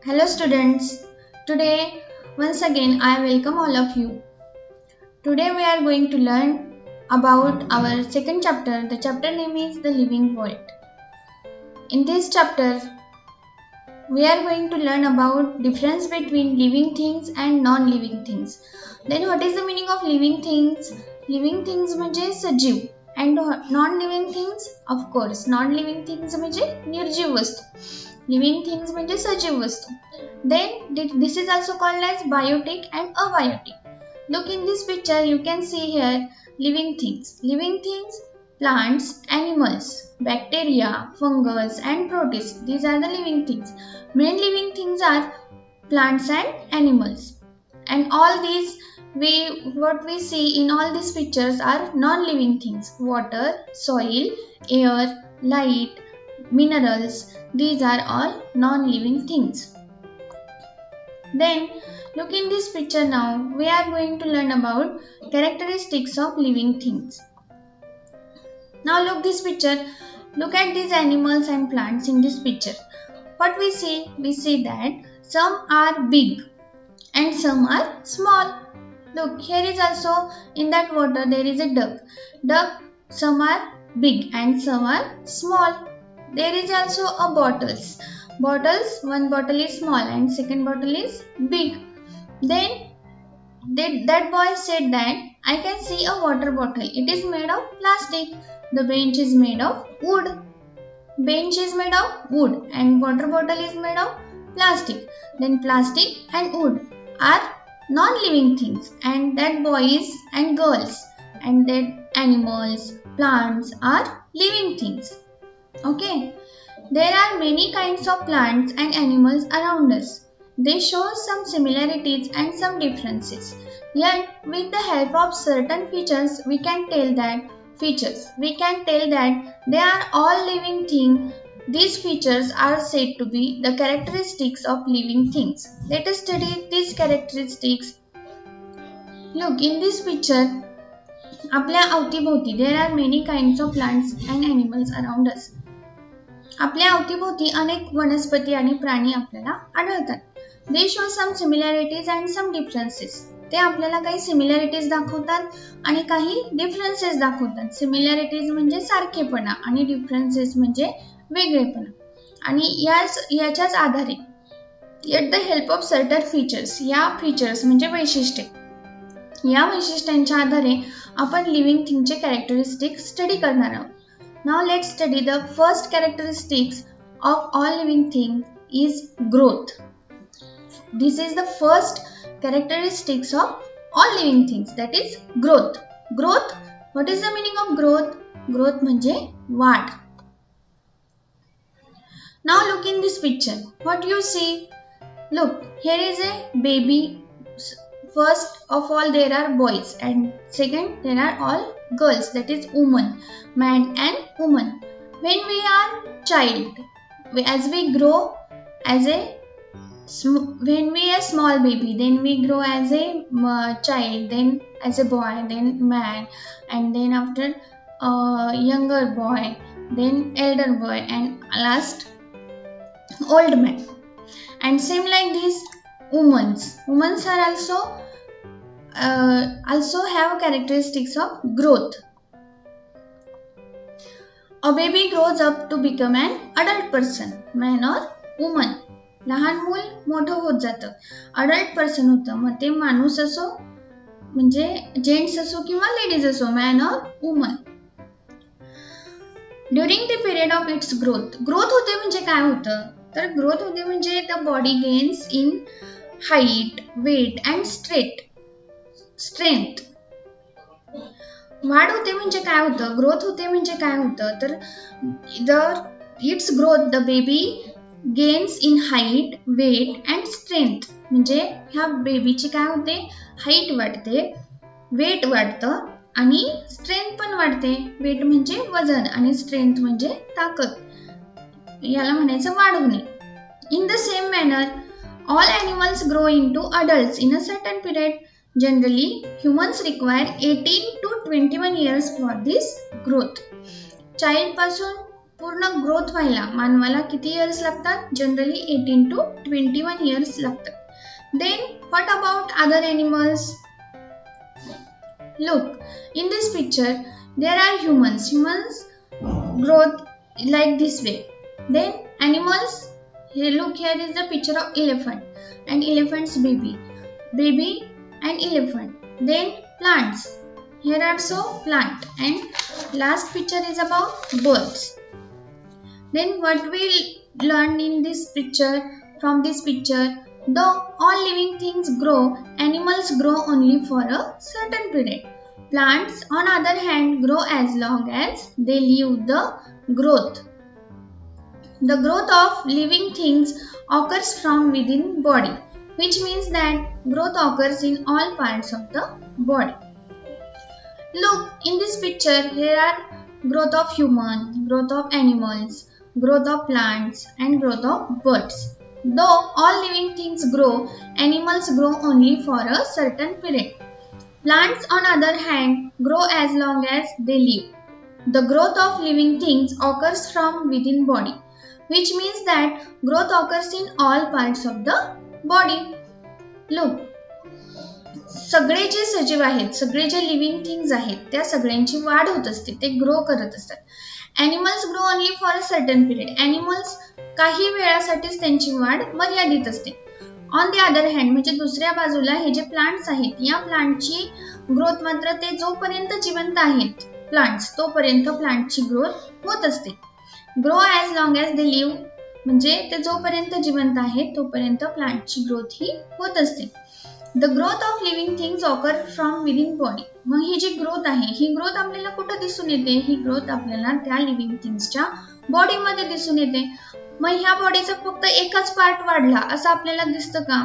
Hello students. Today once again I welcome all of you. Today we are going to learn about our second chapter. The chapter name is The Living World. In this chapter we are going to learn about difference between living things and non-living things. Then what is the meaning of living things? Living things म्हणजे सजीव and non-living things, of course non-living things म्हणजे निर्जीव वस्तू. Living things म्हणजे सजीव वस्तू. Then this is also called as biotic and abiotic. Look in this picture, you can see here living things. Living things, plants, animals, bacteria, fungus and protists. These are the living things. Main living things are plants and animals. And all these what we see in all these pictures are non-living things. Water, soil, air, light, minerals. These are all non-living things. Then look in this picture now. We are going to learn about characteristics of living things. Now look this picture. Look at these animals and plants in this picture. What we see? We see that some are big and some are small. Look, here is also in that water there is a duck. Some are big and some are small. There is also a bottles. One bottle is small and second bottle is big. Then that boy said that I can see a water bottle. It is made of plastic. The bench is made of wood. Bench is made of wood and water bottle is made of plastic. Then plastic and wood are non-living things, and that boys and girls and that animals, plants are living things. Okay, there are many kinds of plants and animals around us. They show some similarities and some differences. Yet, with the help of certain features, we can tell that they are all living things. These features are said to be the characteristics of living things. Let us study these characteristics. Look in this picture. आपल्या अवतीभोवती there are many kinds of plants and animals around us. आपल्या अवतीभोवती अनेक वनस्पती आणि प्राणी आपल्याला आढळतात. They show some similarities and some differences. ते आपल्याला काही सिमिलॅरिटीज दाखवतात आणि काही डिफरन्सेस दाखवतात. सिमिलॅरिटीज म्हणजे सारखेपणा आणि डिफरन्सेस म्हणजे वेगळेपणा. आणि याच्याच आधारे at the help of certain features, या फीचर्स म्हणजे वैशिष्ट्ये, या वैशिष्ट्यांच्या आधारे आपण लिव्हिंग थिंगचे कॅरेक्टरिस्टिक्स स्टडी करणार आहोत. Now let's study the first characteristics of all living things is growth. This is the first characteristics of all living things, that is growth. Growth, what is the meaning of growth? Growth म्हणजे वाढ. Now look in this picture. What you see? Look, here is a baby. First of all there are boys and second there are all girls, that is woman, man and woman. When we are child, as we grow when we are small baby, then we grow as a child, then as a boy, then man, and then after younger boy, then elder boy, and last old man. And same like this women are also have characteristics of growth. A baby grows up to become an adult person, man or woman. लहान मूल मोठं होत जातं, adult person होतं. मग ते माणूस असो म्हणजे जेंट्स असो किंवा लेडीज असो, मॅन और woman. During the period of its growth होते म्हणजे काय होतं, तर ग्रोथ होते म्हणजे the body gains in height, weight and strength. वाढ होते म्हणजे काय होतं, ग्रोथ होते म्हणजे काय होतं, तर its growth the baby gains in height, weight and strength. म्हणजे ह्या बेबीची काय होते, हाईट वाढते, वेट वाढतं आणि स्ट्रेंथ पण वाढते. वेट म्हणजे वजन आणि स्ट्रेंथ म्हणजे ताकद, याला म्हणायचं वाढ होणे. In the same manner all animals grow into adults in a certain period. Generally, humans require 18 to 21 years for this growth. Child पासून पूर्ण ग्रोथ व्हायला मानवाला किती इयर्स लागतात? जनरली 18 to 21 इयर्स लागतात. Then what about other animals? Look, in this picture there are humans. Humans growth like this way. Then animals, here look, here is the picture of elephant and elephant's baby and elephant. Then plants, here also plant, and last picture is about birds. Then what we learn in this picture, from this picture, though all living things grow, animals grow only for a certain period. Plants on other hand grow as long as they live the growth. The growth of living things occurs from within body, which means that growth occurs in all parts of the body. Look, in this picture, here are growth of human, growth of animals, growth of plants, and growth of birds. Though all living things grow, animals grow only for a certain period. Plants, on other hand, grow as long as they live. The growth of living things occurs from within body, which means that growth occurs in all parts of the body. Look, सगळे जे सजीव आहेत, सगळे जे living things आहेत, त्या सगळ्यांची वाढ होत असते, ते ग्रो करत असतात. Animals grow only for a certain period. Animals काही वेळासाठीच त्यांची वाढ मर्यादित असते. ऑन द अदर हँड, म्हणजे दुसऱ्या बाजूला हे जे प्लांट्स आहेत, या प्लांटची ग्रोथ मात्र ते जोपर्यंत जिवंत आहेत प्लांट्स, तोपर्यंत प्लांटची ग्रोथ होत असते. Grow as long as they live, म्हणजे ते जोपर्यंत जिवंत आहेत तोपर्यंत प्लांटची ग्रोथ ही होत असते. The growth of living things occur from within body. मग ही जी ग्रोथ आहे, ही ग्रोथ आपल्याला कुठं दिसून येते? ही ग्रोथ आपल्याला त्या लिव्हिंग थिंग्सच्या बॉडीमध्ये दिसून येते. मग ह्या बॉडीचा फक्त एकच पार्ट वाढला असं आपल्याला दिसतं का?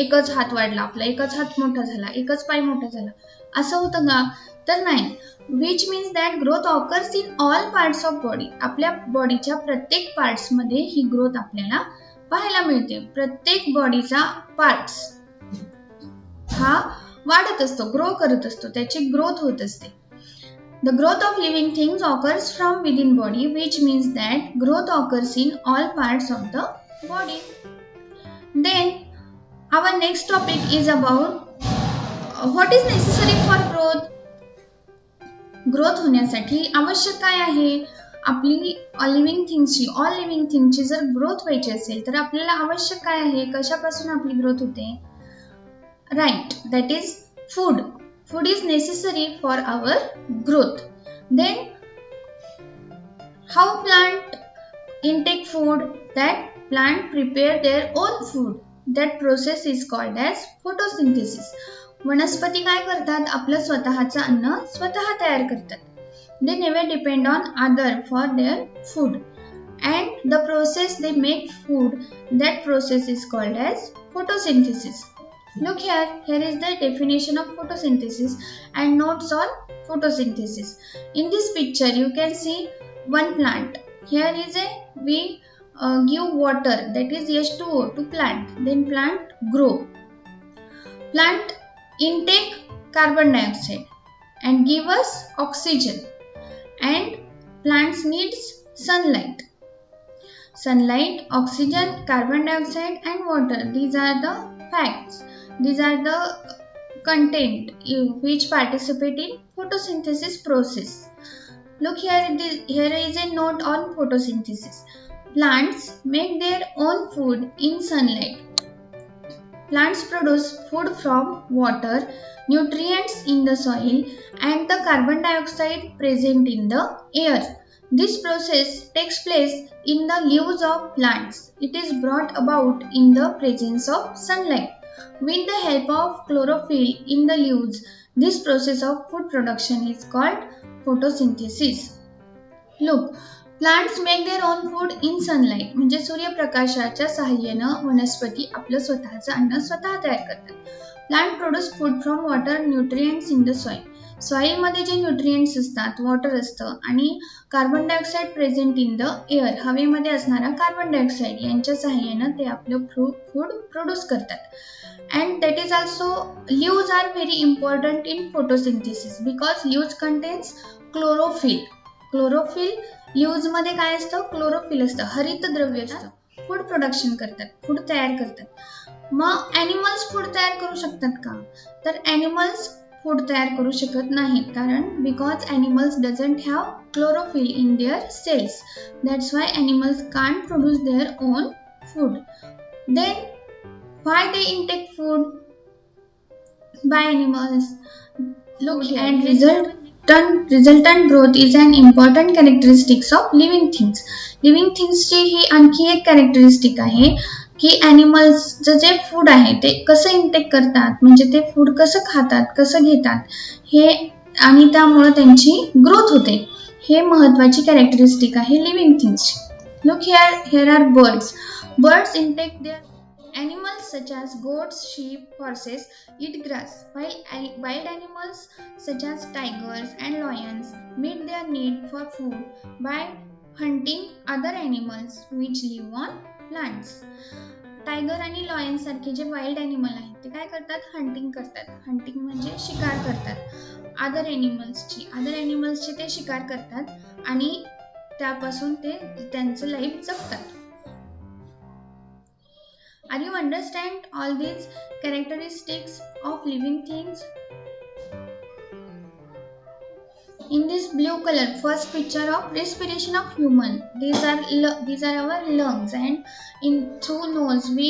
एकच हात वाढला आपला, एकच हात मोठा झाला, एकच पाय मोठा झाला, असं होतं का? तर नाही. विच means that growth occurs in all parts of body. आपल्या बॉडीच्या प्रत्येक पार्ट्स मध्ये ही ग्रोथ आपल्याला पाहायला मिळते. प्रत्येक बॉडीचा पार्ट्स हा वाढत असतो, ग्रो करत असतो, त्याची ग्रोथ होत असते. The growth of living things occurs from within body, which means that growth occurs in all parts of the body. Then our next topic is about what is necessary for growth. Growth होण्यासाठी आवश्यक काय आहे? आपली living थिंग्सची जर growth व्हायची असेल तर आपल्याला आवश्यक काय आहे? कशापासून आपली ग्रोथ होते? Right, that is food. Food is necessary for our growth. Then how plant intake food? That plant prepare their own food. That process is called as photosynthesis. वनस्पती काय करतात? आपलं स्वतःचं अन्न स्वतः तयार करतात. They never depend on other for their food. And the process they make food, that process is called as photosynthesis. Look here, here is the definition of photosynthesis and notes on photosynthesis. In this picture you can see one plant. Here is we give water, that is H2O, to plant. Then plant grow. Plant intake carbon dioxide and give us oxygen. And plants needs sunlight. Sunlight, oxygen, carbon dioxide and water. These are the facts. These are the content which participate in photosynthesis process. Look here, here is a note on photosynthesis. Plants make their own food in sunlight. Plants produce food from water, nutrients in the soil and the carbon dioxide present in the air. This process takes place in the leaves of plants. It is brought about in the presence of sunlight. With the help of chlorophyll in the leaves, this process of food production is called photosynthesis. Look, plants make their own food in sunlight. म्हणजे सूर्यप्रकाशाच्या सहाय्याने वनस्पती आपलं स्वतःचं अन्न स्वतः तयार करतात. Plant produce food from water, nutrients in the soil. Soil मध्ये जे न्यूट्रिएंट्स असतात, वॉटर असतं आणि carbon dioxide present in the air, हवेमध्ये असणारा कार्बन डायऑक्साइड यांच्या सहाय्याने ते आपलं फूड प्रोड्यूस करतात. And that is also, leaves are very important in photosynthesis because leaves contains chlorophyll. Chlorophyll leaves मध्ये काय असतं? क्लोरोफिल असतं, हरितद्रव्य असतं. फूड प्रोडक्शन करतात, फूड तयार करतात. मग ॲनिमल्स फूड तयार करू शकतात का? तर ॲनिमल्स फूड तयार करू शकत नाहीत, कारण because animals doesn't have chlorophyll in their cells. That's why animals can't produce their own food. Then why they intake food by animals? Look here, and resultant growth is an important characteristics of living things. Living things ची ही आणखी एक characteristic आहे की ॲनिमल्सचं जे food आहे ते कसं intake करतात, म्हणजे ते फूड कसं खातात, कसं घेतात हे, आणि त्यामुळे त्यांची ग्रोथ होते. हे महत्त्वाची कॅरेक्टरिस्टिक आहे लिव्हिंग थिंग्सची. Look here are birds. Birds intake their animals such as goats, sheep, horses eat grass, while wild animals such as tigers and lions meet their need for food by hunting other animals which live on plants. Tiger आणि lion सारखे जे wild animal आहेत ते काय करतात? Hunting करतात. Hunting म्हणजे शिकार करतात. अदर ॲनिमल्सची ते शिकार करतात आणि त्यापासून ते त्यांचं लाईफ जगतात. Are you understand all these characteristics of living things? In this blue color, first picture of respiration of human. These are our lungs, and in through nose we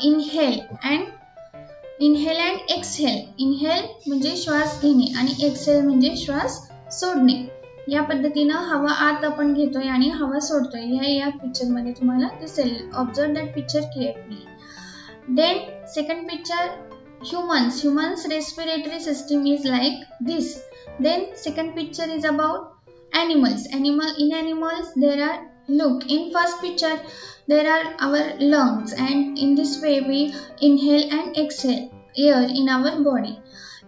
inhale and exhale. Inhale म्हणजे श्वास घेणे आणि exhale म्हणजे श्वास सोडणे. या पद्धतीनं हवा आत आपण घेतोय आणि हवा सोडतोय. या पिक्चर मध्ये तुम्हाला दिसेल. Observe that picture carefully. Then second picture, humans respiratory system is like this. Then second picture is about animals. In animals there are, look, in first picture there are our lungs, and in this way we inhale and exhale air in our body.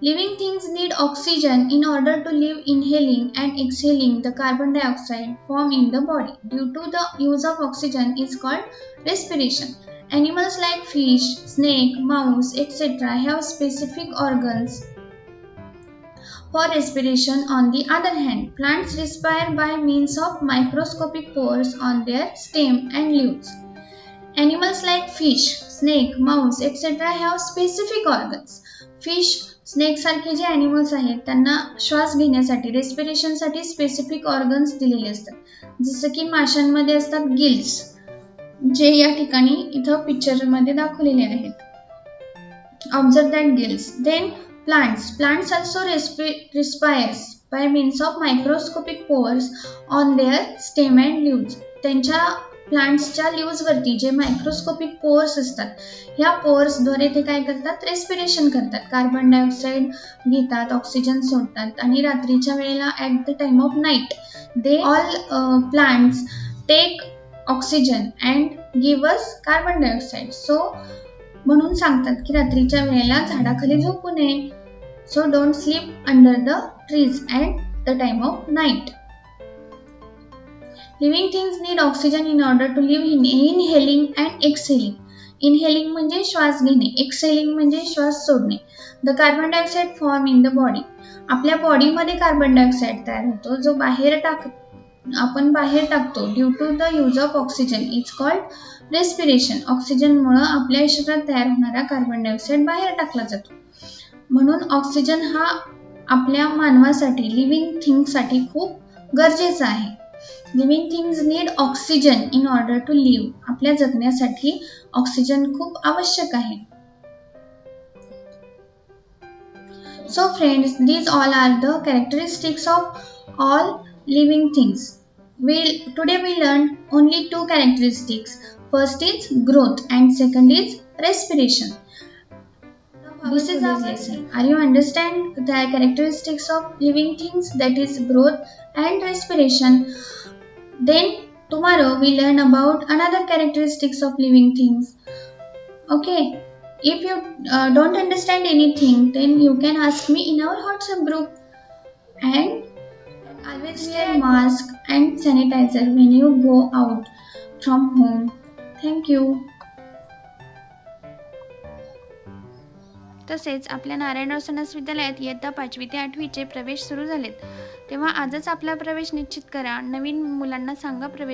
Living things need oxygen in order to live. Inhaling and exhaling the carbon dioxide formed in the body due to the use of oxygen is called respiration. Animals like fish, snake, mouse, etc. have specific organs for respiration. On the other hand, plants respire by means of microscopic pores on their stem and leaves. Animals like fish, snake, mouse, etc. have specific organs. Fish, snake सारखे जे animals आहेत त्यांना श्वास घेण्यासाठी, रेस्पिरेशनसाठी specific organs दिलेले असतात. जसं की माशांमध्ये असतात गिल्स, जे या ठिकाणी इथं पिक्चर मध्ये दाखवलेले आहेत. Observe that gills. Then plants also respires by means of microscopic pores on their stem and leaves. त्यांच्या प्लांट्सच्या लीव्ज वरती जे मायक्रोस्कोपिक पोर्स असतात, ह्या पोर्स द्वारे ते काय करतात? रेस्पिरेशन करतात. कार्बन डायऑक्साईड घेतात, ऑक्सिजन सोडतात, आणि रात्रीच्या वेळेला at the time of night they all plants take oxygen and give us carbon dioxide. So म्हणून सांगतात की रात्रीच्या वेळेला झाडाखाली झोपू नये. So don't sleep under the trees at the time of night. Living things need oxygen in order to live. Inhaling and exhaling. Inhaling म्हणजे श्वास घेणे, exhaling म्हणजे श्वास सोडणे. The carbon dioxide form in the body. आपल्या बॉडीमध्ये carbon dioxide तयार होतो, जो आपण बाहेर टाकतो due to the use of oxygen is called respiration. ऑक्सिजनमुळे आपल्या शरीरात तयार होणारा कार्बन डायऑक्साईड बाहेर टाकला जातो. म्हणून ऑक्सिजन हा आपल्या मानवासाठी, लिव्हिंग थिंगसाठी खूप गरजेचा आहे. Living things need oxygen in order to live. आपल्या जगण्यासाठी ऑक्सिजन खूप आवश्यक आहे. So friends, these all are the characteristics of all living things. Today we learned only two characteristics. First is growth and second is respiration. This is our lesson. Are you understand the characteristics of living things, that is growth and respiration? Then tomorrow we learn about another characteristics of living things. Okay. If you don't understand anything, then you can ask me in our WhatsApp group. And always wear mask and sanitizer when you go out from home. Thank you. तसेच आपल्या नारायणराव सणस विद्यालयात इयत्ता 5वी ते 8वीचे प्रवेश सुरू झालेत, तेव्हा आजच आपला प्रवेश निश्चित करा. नवीन मुलांना सांगा प्रवेश